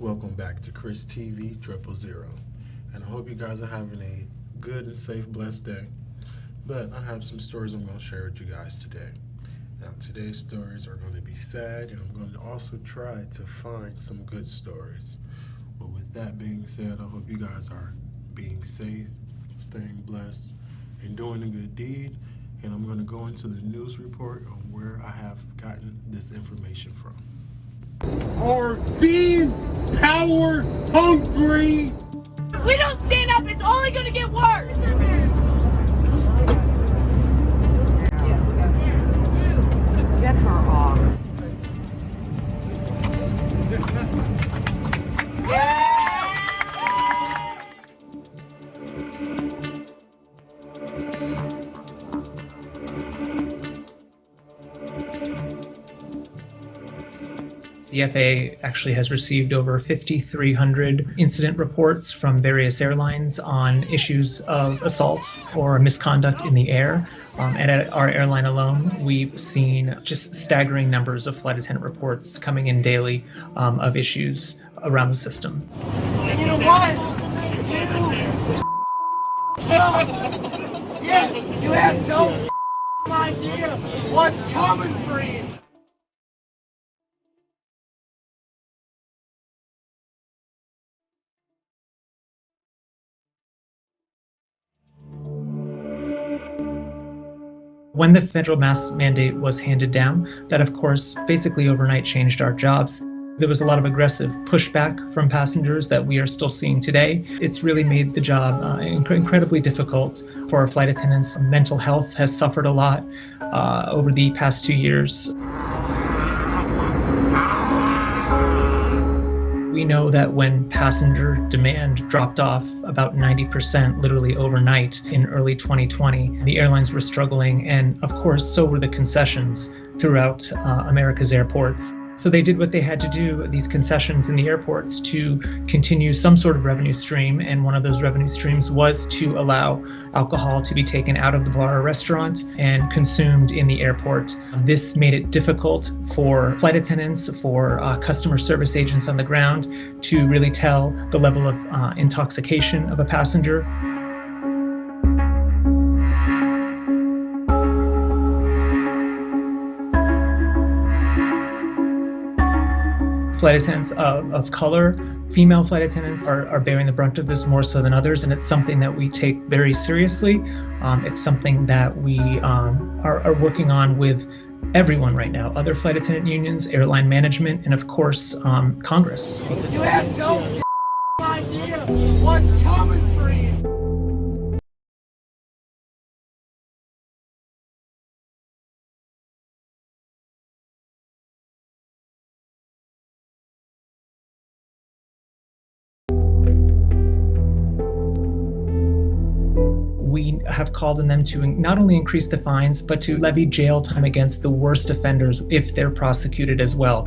Welcome back to Chris TV 000. And I hope you guys are having a good and safe, blessed day. But I have some stories I'm going to share with you guys today. Now, today's stories are going to be sad, and I'm going to also try to find some good stories. But with that being said, I hope you guys are being safe, staying blessed, and doing a good deed. And I'm going to go into the news report on where I have gotten this information from. Are being power hungry. If we don't stand up, it's only going to get worse. Get her off. The FAA actually has received over 5,300 incident reports from various airlines on issues of assaults or misconduct in the air. And at our airline alone, we've seen just staggering numbers of flight attendant reports coming in daily of issues around the system. You know what? You have no idea what's coming for you. When the federal mask mandate was handed down, that of course basically overnight changed our jobs. There was a lot of aggressive pushback from passengers that we are still seeing today. It's really made the job incredibly difficult for our flight attendants. Mental health has suffered a lot over the past 2 years. We know that when passenger demand dropped off about 90% literally overnight in early 2020, the airlines were struggling, and of course so were the concessions throughout America's airports. So they did what they had to do, these concessions in the airports, to continue some sort of revenue stream, and one of those revenue streams was to allow alcohol to be taken out of the bar or restaurant and consumed in the airport. This made it difficult for flight attendants, for customer service agents on the ground to really tell the level of intoxication of a passenger. Flight attendants of color, female flight attendants are bearing the brunt of this more so than others, and it's something that we take very seriously. It's something that we are working on with everyone right now, other flight attendant unions, airline management, and of course, Congress. You have no idea what's coming for you. We have called on them to not only increase the fines, but to levy jail time against the worst offenders if they're prosecuted as well.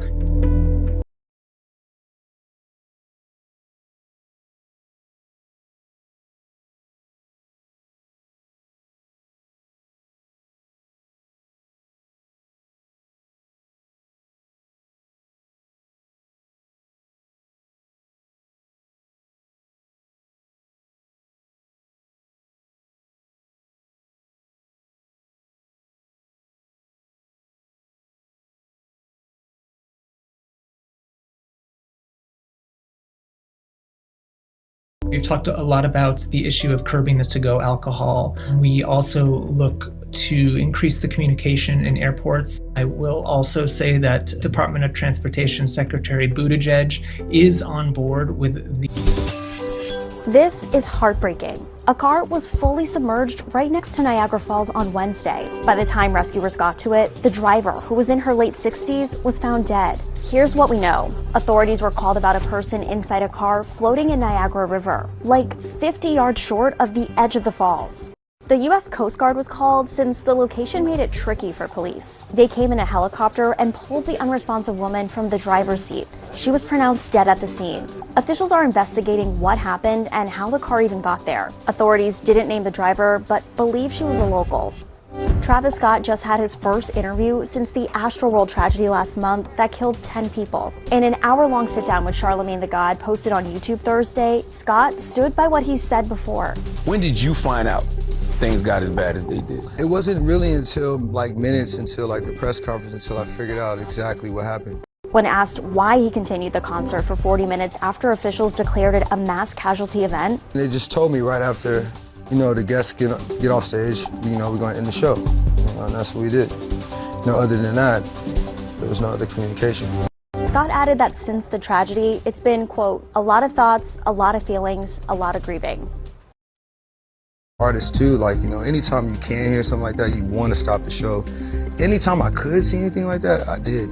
We've talked a lot about the issue of curbing the to-go alcohol. We also look to increase the communication in airports. I will also say that Department of Transportation Secretary Buttigieg is on board with the... This is heartbreaking. A car was fully submerged right next to Niagara Falls on Wednesday. By the time rescuers got to it, the driver, who was in her late 60s, was found dead. Here's what we know. Authorities were called about a person inside a car floating in Niagara River, like 50 yards short of the edge of the falls. The U.S. Coast Guard was called since the location made it tricky for police. They came in a helicopter and pulled the unresponsive woman from the driver's seat. She was pronounced dead at the scene. Officials are investigating what happened and how the car even got there. Authorities didn't name the driver, but believe she was a local. Travis Scott just had his first interview since the Astroworld tragedy last month that killed 10 people. In an hour-long sit-down with Charlemagne the God posted on YouTube Thursday, Scott stood by what he said before. When did you find out things got as bad as they did? It wasn't really until minutes until the press conference until I figured out exactly what happened. When asked why he continued the concert for 40 minutes after officials declared it a mass casualty event, They just told me right after, the guests get off stage, we're going to end the show. And that's what we did. Other than that, there was no other communication. Scott added that since the tragedy, it's been, quote, a lot of thoughts, a lot of feelings, a lot of grieving. Artists too, anytime you can hear something like that, you want to stop the show. Anytime I could see anything like that, I did,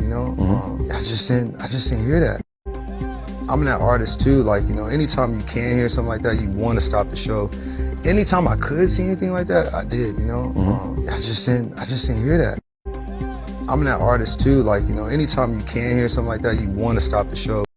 I just didn't hear that. I'm that artist too, anytime you can hear something like that, you want to stop the show. Anytime I could see anything like that, I did, I just didn't hear that. I'm that artist too, anytime you can hear something like that, you want to stop the show.